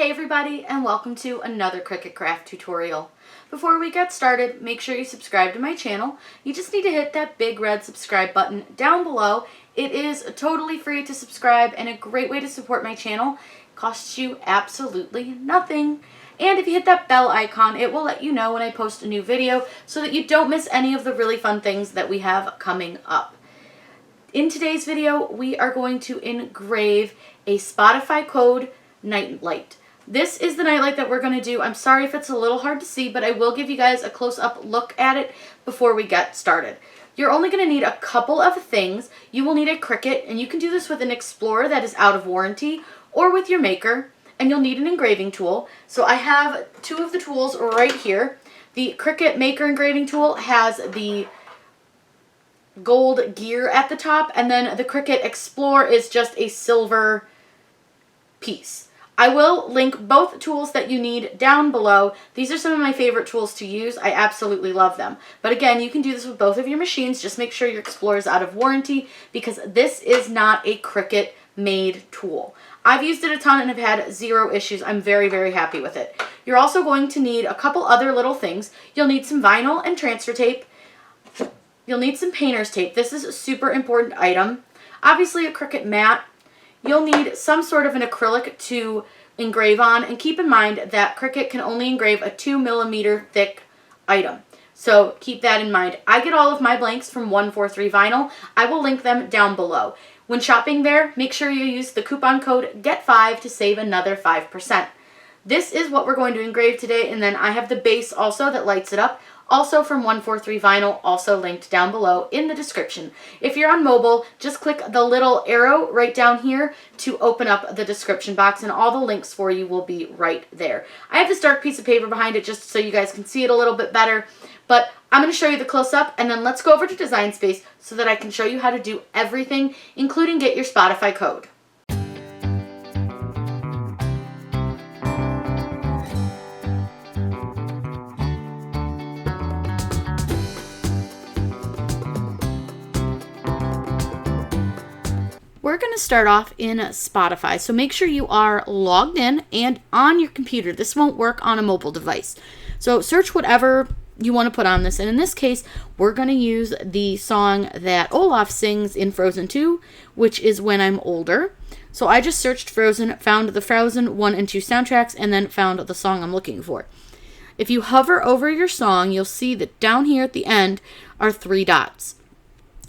Hey everybody, and welcome to another Cricut craft tutorial. Before we get started, make sure you subscribe to my channel. You just need to hit that big red subscribe button down below. It is totally free to subscribe and a great way to support my channel. It costs you absolutely nothing. And if you hit that bell icon, it will let you know when I post a new video so that you don't miss any of the really fun things that we have coming up. In today's video, we are going to engrave a Spotify code nightlight. This is the nightlight that we're going to do. I'm sorry if it's a little hard to see, but I will give you guys a close-up look at it before we get started. You're only going to need a couple of things. You will need a Cricut, and you can do this with an Explorer that is out of warranty or with your maker, and you'll need an engraving tool. So I have two of the tools right here. The Cricut Maker engraving tool has the gold gear at the top, and then the Cricut Explorer is just a silver piece. I will link both tools that you need down below. These are some of my favorite tools to use. I absolutely love them. But again, you can do this with both of your machines. Just make sure your Explorer is out of warranty because this is not a Cricut made tool. I've used it a ton and have had zero issues. I'm very, very happy with it. You're also going to need a couple other little things. You'll need some vinyl and transfer tape. You'll need some painter's tape. This is a super important item. Obviously a Cricut mat. You'll need some sort of an acrylic to engrave on, and keep in mind that Cricut can only engrave a 2mm thick item. So keep that in mind. I get all of my blanks from 143 Vinyl. I will link them down below. When shopping there, make sure you use the coupon code GET5 to save another 5%. This is what we're going to engrave today, and then I have the base also that lights it up. Also from 143 Vinyl, also linked down below in the description. If you're on mobile, just click the little arrow right down here to open up the description box, and all the links for you will be right there. I have this dark piece of paper behind it just so you guys can see it a little bit better, but I'm going to show you the close-up, and then let's go over to Design Space so that I can show you how to do everything, including get your Spotify code. We're going to start off in Spotify, so make sure you are logged in and on your computer. This won't work on a mobile device. So search whatever you want to put on this, and in this case, we're going to use the song that Olaf sings in Frozen 2, which is When I'm Older. So I just searched Frozen, found the Frozen 1 and 2 soundtracks, and then found the song I'm looking for. If you hover over your song, you'll see that down here at the end are 3 dots.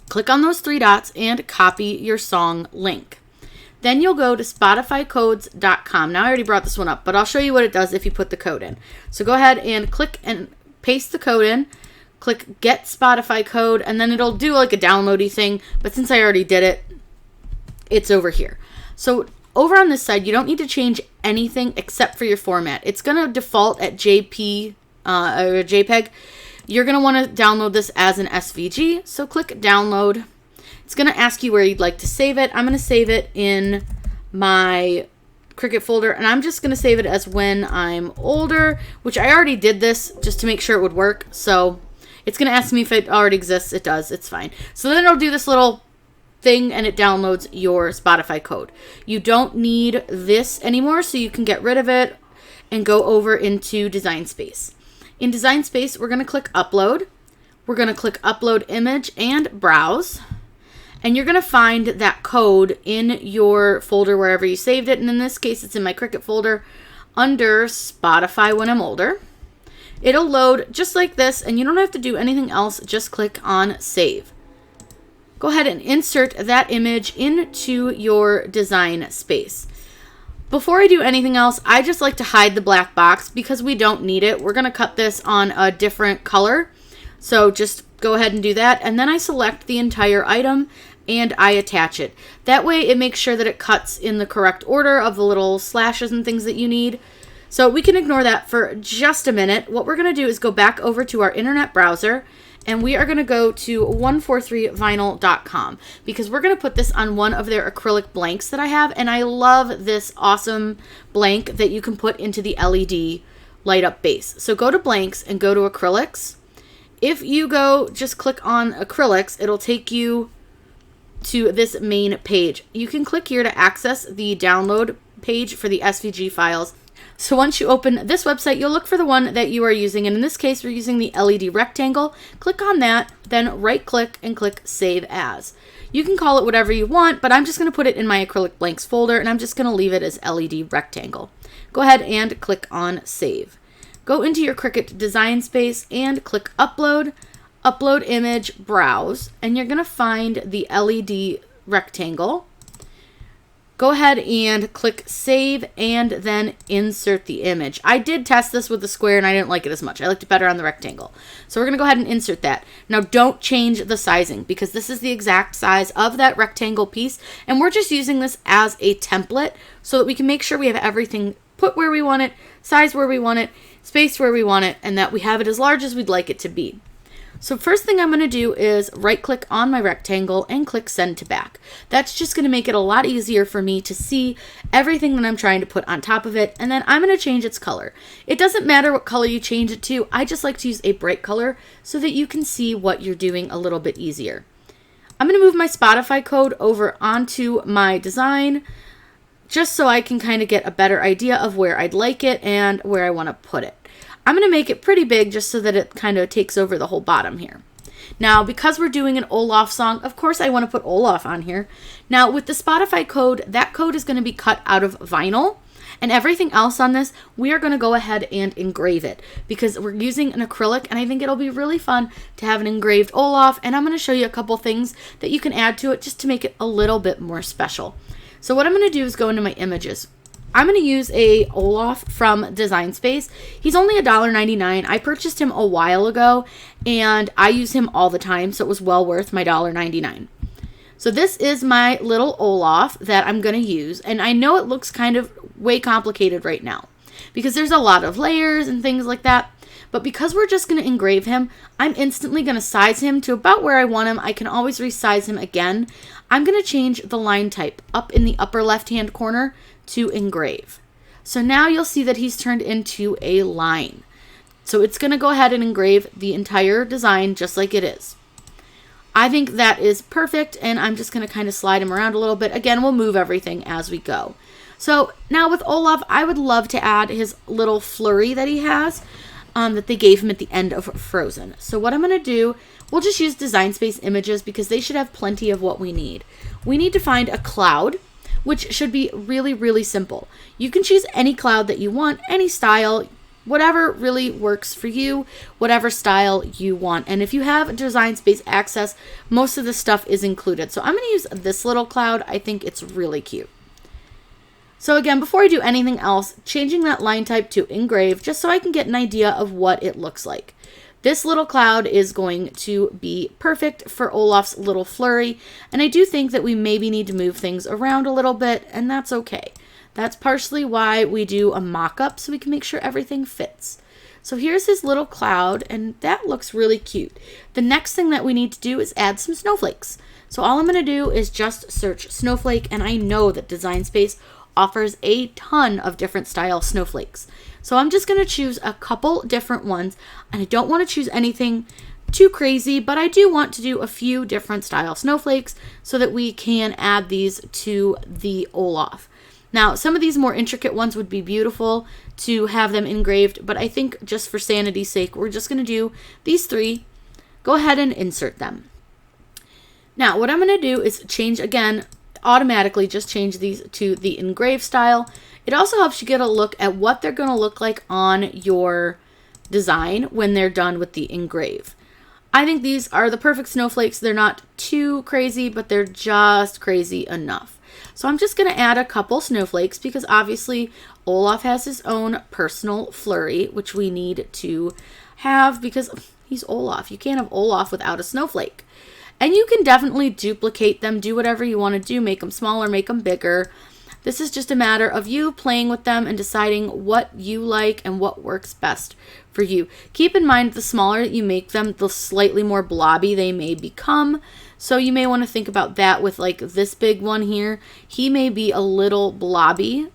Click on those 3 dots and copy your song link. Then you'll go to spotifycodes.com. Now I already brought this one up, but I'll show you what it does if you put the code in. So go ahead and click and paste the code in. Click Get Spotify Code, and then it'll do like a downloady thing, but since I already did it, it's over here. So over on this side, you don't need to change anything except for your format. It's going to default at JPEG. You're going to want to download this as an SVG, so click download. It's going to ask you where you'd like to save it. I'm going to save it in my Cricut folder, and I'm just going to save it as When I'm Older, which I already did this just to make sure it would work. So it's going to ask me if it already exists. It does. It's fine. So then it'll do this little thing, and it downloads your Spotify code. You don't need this anymore, so you can get rid of it and go over into Design Space. In Design Space, we're going to click Upload. We're going to click Upload Image and Browse. And you're going to find that code in your folder wherever you saved it. And in this case, it's in my Cricut folder under Spotify When I'm Older. It'll load just like this, and you don't have to do anything else. Just click on Save. Go ahead and insert that image into your Design Space. Before I do anything else, I just like to hide the black box because we don't need it. We're going to cut this on a different color. So just go ahead and do that. And then I select the entire item and I attach it. That way it makes sure that it cuts in the correct order of the little slashes and things that you need. So we can ignore that for just a minute. What we're going to do is go back over to our internet browser, and we are going to go to 143vinyl.com because we're going to put this on one of their acrylic blanks that I have, and I love this awesome blank that you can put into the LED light up base. So go to blanks and go to acrylics. If you go, just click on acrylics, it'll take you to this main page. You can click here to access the download page for the SVG files. So once you open this website, you'll look for the one that you are using. And in this case, we're using the LED rectangle. Click on that, then right click and click Save As. You can call it whatever you want, but I'm just going to put it in my acrylic blanks folder, and I'm just going to leave it as LED rectangle. Go ahead and click on Save. Go into your Cricut design space and click Upload, Upload Image, Browse, and you're going to find the LED rectangle. Go ahead and click Save and then insert the image. I did test this with the square and I didn't like it as much. I liked it better on the rectangle. So we're going to go ahead and insert that. Now don't change the sizing because this is the exact size of that rectangle piece, and we're just using this as a template so that we can make sure we have everything put where we want it, size where we want it, space where we want it, and that we have it as large as we'd like it to be. So first thing I'm going to do is right click on my rectangle and click Send to Back. That's just going to make it a lot easier for me to see everything that I'm trying to put on top of it. And then I'm going to change its color. It doesn't matter what color you change it to. I just like to use a bright color so that you can see what you're doing a little bit easier. I'm going to move my Spotify code over onto my design just so I can kind of get a better idea of where I'd like it and where I want to put it. I'm going to make it pretty big just so that it kind of takes over the whole bottom here. Now, because we're doing an Olaf song, of course I want to put Olaf on here. Now, with the Spotify code, that code is going to be cut out of vinyl. And everything else on this, we are going to go ahead and engrave it because we're using an acrylic, and I think it'll be really fun to have an engraved Olaf. And I'm going to show you a couple things that you can add to it just to make it a little bit more special. So what I'm going to do is go into my images. I'm going to use a Olaf from Design Space. He's only $1.99. I purchased him a while ago, and I use him all the time, so it was well worth my $1.99. So this is my little Olaf that I'm going to use, and I know it looks kind of way complicated right now because there's a lot of layers and things like that, but because we're just going to engrave him, I'm instantly going to size him to about where I want him. I can always resize him again. I'm going to change the line type up in the upper left-hand corner to engrave. So now you'll see that he's turned into a line. So it's going to go ahead and engrave the entire design just like it is. I think that is perfect, and I'm just going to kind of slide him around a little bit. Again, we'll move everything as we go. So now with Olaf, I would love to add his little flurry that he has that they gave him at the end of Frozen. So what I'm going to do, we'll just use Design Space images because they should have plenty of what we need. We need to find a cloud, which should be really, really simple. You can choose any cloud that you want, any style, whatever really works for you, whatever style you want. And if you have Design Space access, most of the stuff is included. So I'm going to use this little cloud. I think it's really cute. So again, before I do anything else, changing that line type to engrave just so I can get an idea of what it looks like. This little cloud is going to be perfect for Olaf's little flurry, and I do think that we maybe need to move things around a little bit, and that's okay. That's partially why we do a mock-up, so we can make sure everything fits. So here's his little cloud, and that looks really cute. The next thing that we need to do is add some snowflakes. So all I'm going to do is just search snowflake, and I know that Design Space offers a ton of different style snowflakes. So I'm just going to choose a couple different ones, and I don't want to choose anything too crazy, but I do want to do a few different style snowflakes so that we can add these to the Olaf. Now, some of these more intricate ones would be beautiful to have them engraved, but I think just for sanity's sake, we're just going to do these three. Go ahead and insert them. Now, what I'm going to do is change again, automatically just change these to the Engrave Style. It also helps you get a look at what they're going to look like on your design when they're done with the engrave. I think these are the perfect snowflakes. They're not too crazy, but they're just crazy enough. So I'm just going to add a couple snowflakes because obviously Olaf has his own personal flurry, which we need to have because he's Olaf. You can't have Olaf without a snowflake. And you can definitely duplicate them, do whatever you want to do, make them smaller, make them bigger. This is just a matter of you playing with them and deciding what you like and what works best for you. Keep in mind, the smaller you make them, the slightly more blobby they may become. So you may want to think about that with like this big one here. He may be a little blobby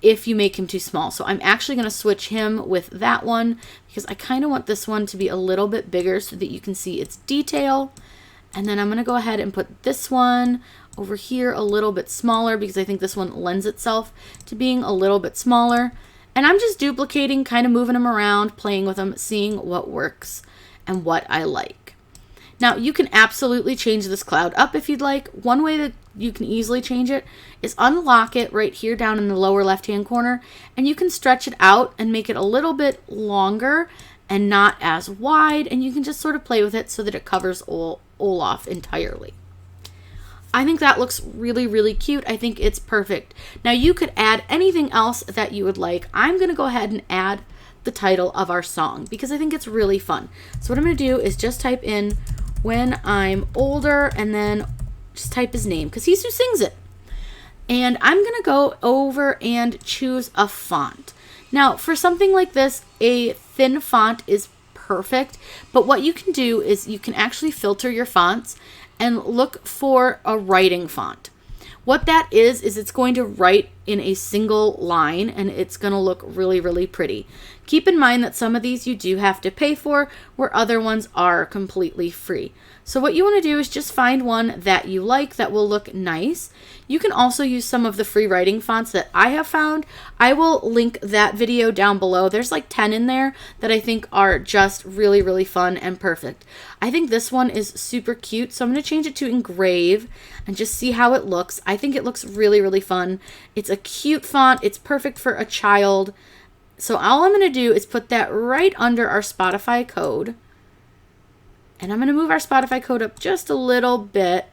if you make him too small. So I'm actually going to switch him with that one because I kind of want this one to be a little bit bigger so that you can see its detail. And then I'm going to go ahead and put this one over here a little bit smaller because I think this one lends itself to being a little bit smaller. And I'm just duplicating, kind of moving them around, playing with them, seeing what works and what I like. Now, you can absolutely change this cloud up if you'd like. One way that you can easily change it is unlock it right here down in the lower left-hand corner, and you can stretch it out and make it a little bit longer and not as wide, and you can just sort of play with it so that it covers Olaf entirely. I think that looks really, really cute. I think it's perfect. Now, you could add anything else that you would like. I'm going to go ahead and add the title of our song because I think it's really fun. So what I'm going to do is just type in "When I'm Older" and then just type his name because he's who sings it. And I'm going to go over and choose a font. Now, for something like this, a thin font is perfect, but what you can do is you can actually filter your fonts and look for a writing font. What that is it's going to write in a single line and it's going to look really, really pretty. Keep in mind that some of these you do have to pay for, where other ones are completely free. So what you want to do is just find one that you like that will look nice. You can also use some of the free writing fonts that I have found. I will link that video down below. There's like 10 in there that I think are just really, really fun and perfect. I think this one is super cute, so I'm going to change it to Engrave and just see how it looks. I think it looks really, really fun. It's a cute font. It's perfect for a child. So all I'm going to do is put that right under our Spotify code. And I'm going to move our Spotify code up just a little bit.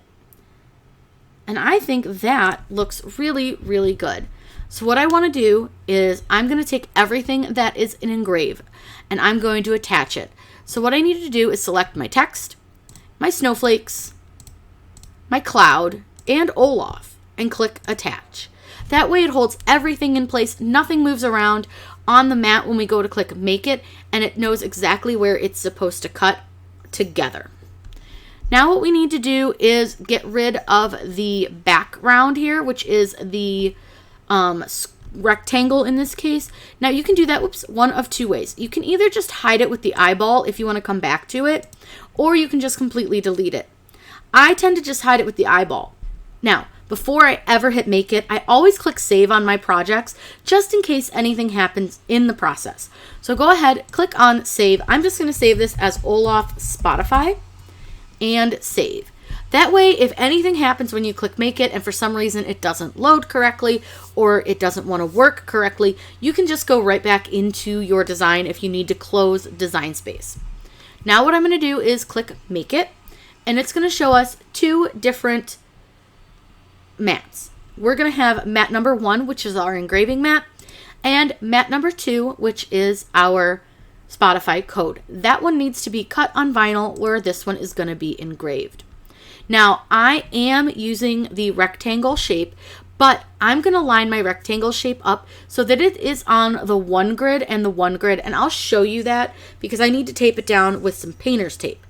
And I think that looks really, really good. So what I want to do is I'm going to take everything that is in Engrave and I'm going to attach it. So what I need to do is select my text, my snowflakes, my cloud, and Olaf, and click attach. That way it holds everything in place. Nothing moves around on the mat when we go to click make it, and it knows exactly where it's supposed to cut together. Now what we need to do is get rid of the background here, which is the rectangle in this case. Now you can do that one of two ways. You can either just hide it with the eyeball if you want to come back to it, or you can just completely delete it. I tend to just hide it with the eyeball. Now, before I ever hit make it, I always click save on my projects just in case anything happens in the process. So go ahead, click on save. I'm just going to save this as Olaf Spotify and save. That way, if anything happens when you click make it and for some reason it doesn't load correctly or it doesn't want to work correctly, you can just go right back into your design if you need to close design space. Now what I'm going to do is click make it, and it's going to show us two different mats. We're going to have mat number 1, which is our engraving mat, and mat number 2, which is our Spotify code. That one needs to be cut on vinyl, where this one is going to be engraved. Now, I am using the rectangle shape, but I'm going to line my rectangle shape up so that it is on the 1 grid and the 1 grid, and I'll show you that because I need to tape it down with some painter's tape.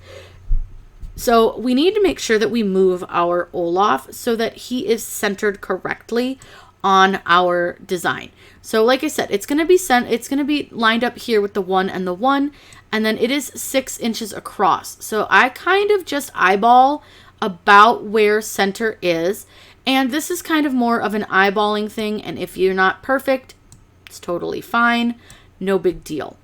So we need to make sure that we move our Olaf so that he is centered correctly on our design. So like I said, it's going to be lined up here with the 1 and the 1, and then it is 6 inches across. So I kind of just eyeball about where center is, and this is kind of more of an eyeballing thing, and if you're not perfect, it's totally fine. No big deal.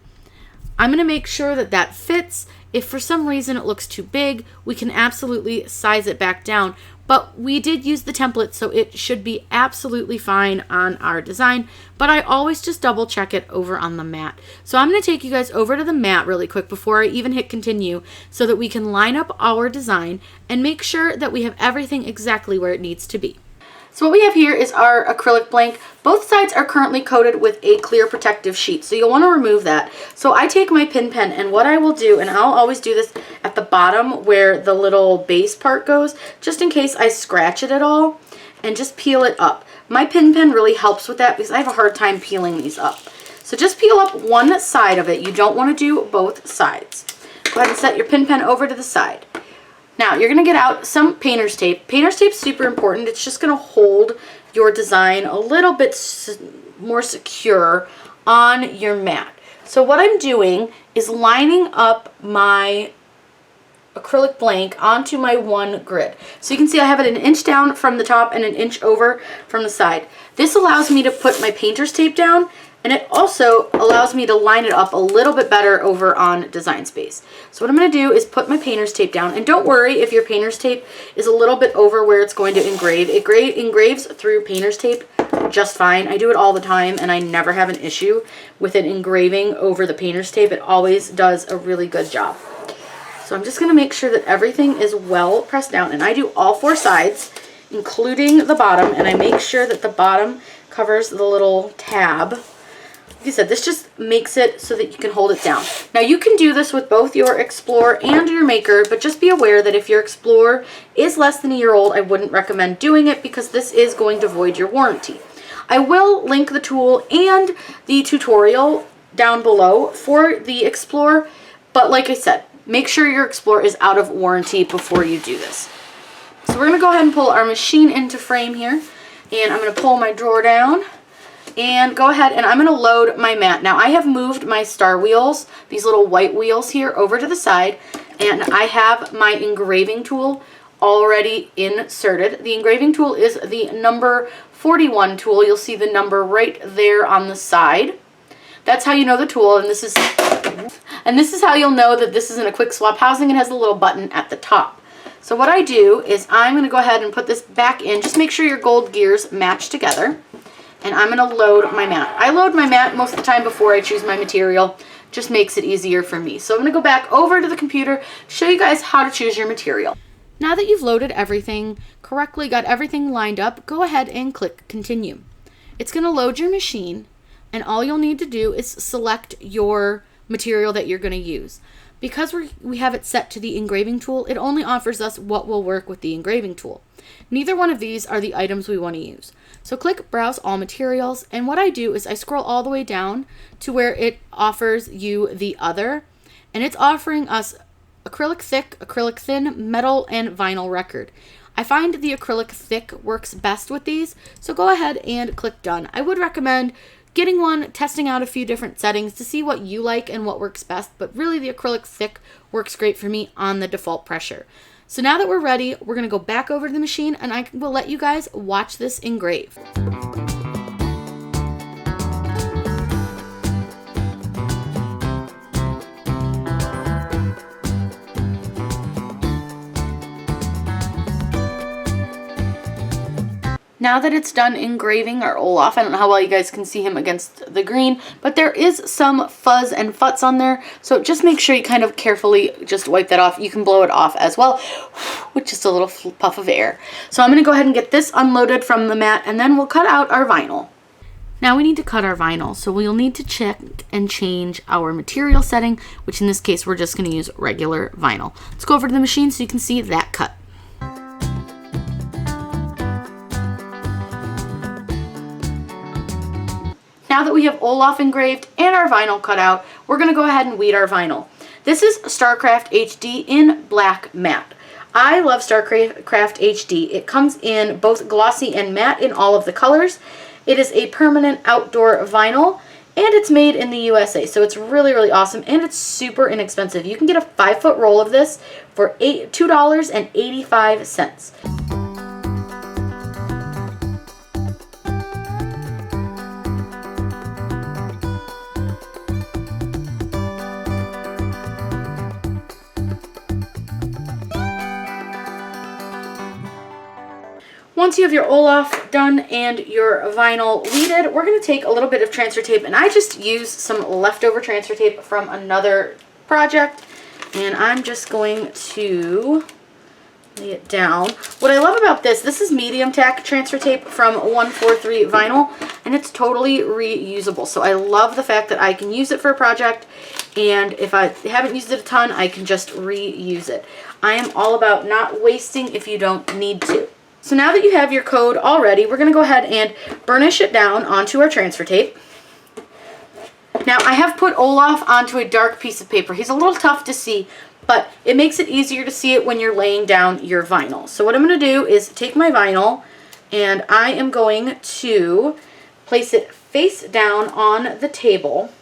I'm going to make sure that that fits. If for some reason it looks too big, we can absolutely size it back down. But we did use the template, so it should be absolutely fine on our design. But I always just double check it over on the mat. So I'm going to take you guys over to the mat really quick before I even hit continue so that we can line up our design and make sure that we have everything exactly where it needs to be. So what we have here is our acrylic blank. Both sides are currently coated with a clear protective sheet, so you'll want to remove that. So I take my pin pen, and what I will do, and I'll always do this at the bottom where the little base part goes, just in case I scratch it at all, and just peel it up. My pin pen really helps with that because I have a hard time peeling these up. So just peel up one side of it. You don't want to do both sides. Go ahead and set your pin pen over to the side. Now, you're going to get out some painter's tape. Painter's tape is super important. It's just going to hold your design a little bit more secure on your mat. So what I'm doing is lining up my acrylic blank onto my one grid. So you can see I have it an inch down from the top and an inch over from the side. This allows me to put my painter's tape down, and it also allows me to line it up a little bit better over on Design Space. So what I'm going to do is put my painter's tape down, and don't worry if your painter's tape is a little bit over where it's going to engrave. It engraves through painter's tape just fine. I do it all the time, and I never have an issue with it engraving over the painter's tape. It always does a really good job. So I'm just going to make sure that everything is well pressed down, and I do all 4 sides, including the bottom, and I make sure that the bottom covers the little tab. Like I said, this just makes it so that you can hold it down. Now you can do this with both your Explorer and your Maker, but just be aware that if your Explorer is less than a year old, I wouldn't recommend doing it because this is going to void your warranty. I will link the tool and the tutorial down below for the Explorer, but like I said, make sure your Explorer is out of warranty before you do this. So we're going to go ahead and pull our machine into frame here, and I'm going to pull my drawer down and go ahead and I'm going to load my mat. Now I have moved my star wheels, these little white wheels here, over to the side, and I have my engraving tool already inserted. The engraving tool is the number 41 tool. You'll see the number right there on the side. That's how you know the tool, and this is how you'll know that this isn't a quick swap housing. It has a little button at the top. So what I do is I'm going to go ahead and put this back in. Just make sure your gold gears match together. And I'm going to load my mat. I load my mat most of the time before I choose my material. Just makes it easier for me. So I'm going to go back over to the computer, show you guys how to choose your material. Now that you've loaded everything correctly, got everything lined up, go ahead and click continue. It's going to load your machine, and all you'll need to do is select your material that you're going to use. Because we have it set to the engraving tool, it only offers us what will work with the engraving tool. Neither one of these are the items we want to use. So click Browse All Materials, and what I do is I scroll all the way down to where it offers you the other, and it's offering us acrylic thick, acrylic thin, metal, and vinyl record. I find the acrylic thick works best with these, so go ahead and click Done. I would recommend getting one, testing out a few different settings to see what you like and what works best, but really the acrylic thick works great for me on the default pressure. So now that we're ready, we're going to go back over to the machine, and I will let you guys watch this engrave. Now that it's done engraving our Olaf, I don't know how well you guys can see him against the green, but there is some fuzz and futz on there, so just make sure you kind of carefully just wipe that off. You can blow it off as well with just a little puff of air. So I'm going to go ahead and get this unloaded from the mat, and then we'll cut out our vinyl. Now we need to cut our vinyl, so we'll need to check and change our material setting, which in this case we're just going to use regular vinyl. Let's go over to the machine so you can see that cut. Now that we have Olaf engraved and our vinyl cut out, we're going to go ahead and weed our vinyl. This is StarCraft HD in black matte. I love StarCraft HD. It comes in both glossy and matte in all of the colors. It is a permanent outdoor vinyl, and it's made in the USA, so it's really, really awesome, and it's super inexpensive. You can get a 5-foot roll of this for $2.85. Once you have your Olaf done and your vinyl weeded, we're going to take a little bit of transfer tape, and I just used some leftover transfer tape from another project, and I'm just going to lay it down. What I love about this is medium tack transfer tape from 143 vinyl, and it's totally reusable. So I love the fact that I can use it for a project, and if I haven't used it a ton, I can just reuse it. I am all about not wasting if you don't need to. So now that you have your code all ready, we're going to go ahead and burnish it down onto our transfer tape. Now I have put Olaf onto a dark piece of paper. He's a little tough to see, but it makes it easier to see it when you're laying down your vinyl. So what I'm going to do is take my vinyl, and I am going to place it face down on the table.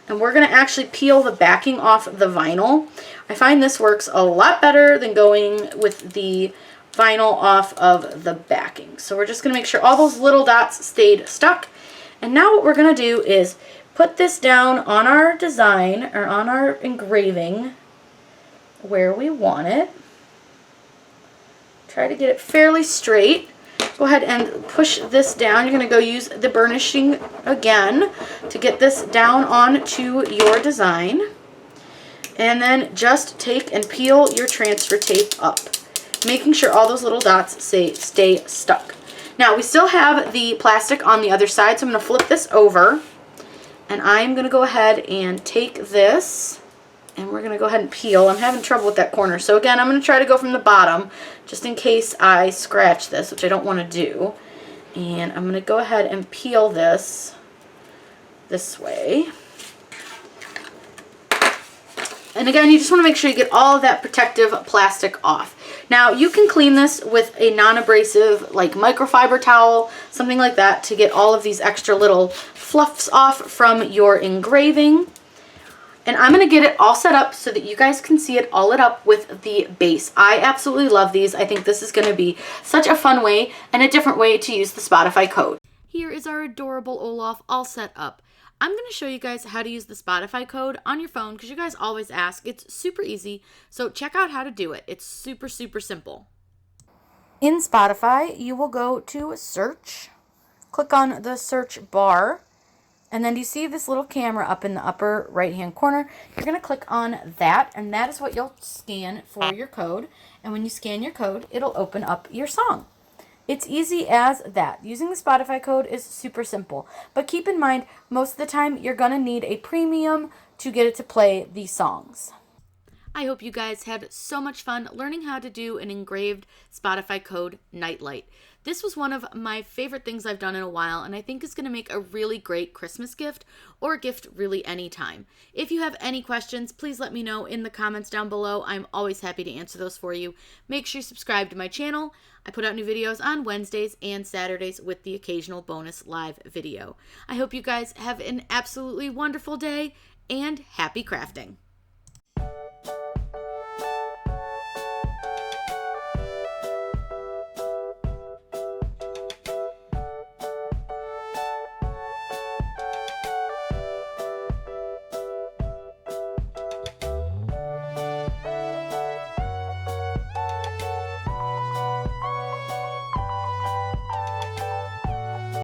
and we're going to actually peel the backing off the vinyl. I find this works a lot better than going with the vinyl off of the backing. So we're just going to make sure all those little dots stayed stuck. And now what we're going to do is put this down on our design, or on our engraving, where we want it. Try to get it fairly straight. Go ahead and push this down. You're going to go use the burnishing again to get this down onto your design. And then just take and peel your transfer tape up, making sure all those little dots stay stuck. Now we still have the plastic on the other side, so I'm going to flip this over. And I'm going to go ahead and take this, and we're going to go ahead and peel. I'm having trouble with that corner. So again, I'm going to try to go from the bottom, just in case I scratch this, which I don't want to do. And I'm going to go ahead and peel this way. And again, you just want to make sure you get all of that protective plastic off. Now, you can clean this with a non-abrasive, like microfiber towel, something like that, to get all of these extra little fluffs off from your engraving. And I'm going to get it all set up so that you guys can see it all lit up with the base. I absolutely love these. I think this is going to be such a fun way and a different way to use the Spotify code. Here is our adorable Olaf all set up. I'm going to show you guys how to use the Spotify code on your phone because you guys always ask. It's super easy, so check out how to do it. It's super, super simple. In Spotify, you will go to search, click on the search bar, and then you see this little camera up in the upper right-hand corner. You're going to click on that, and that is what you'll scan for your code. And when you scan your code, it'll open up your song. It's easy as that. Using the Spotify code is super simple. But keep in mind, most of the time, you're going to need a premium to get it to play these songs. I hope you guys had so much fun learning how to do an engraved Spotify code nightlight. This was one of my favorite things I've done in a while, and I think is going to make a really great Christmas gift or a gift really anytime. If you have any questions, please let me know in the comments down below. I'm always happy to answer those for you. Make sure you subscribe to my channel. I put out new videos on Wednesdays and Saturdays with the occasional bonus live video. I hope you guys have an absolutely wonderful day and happy crafting.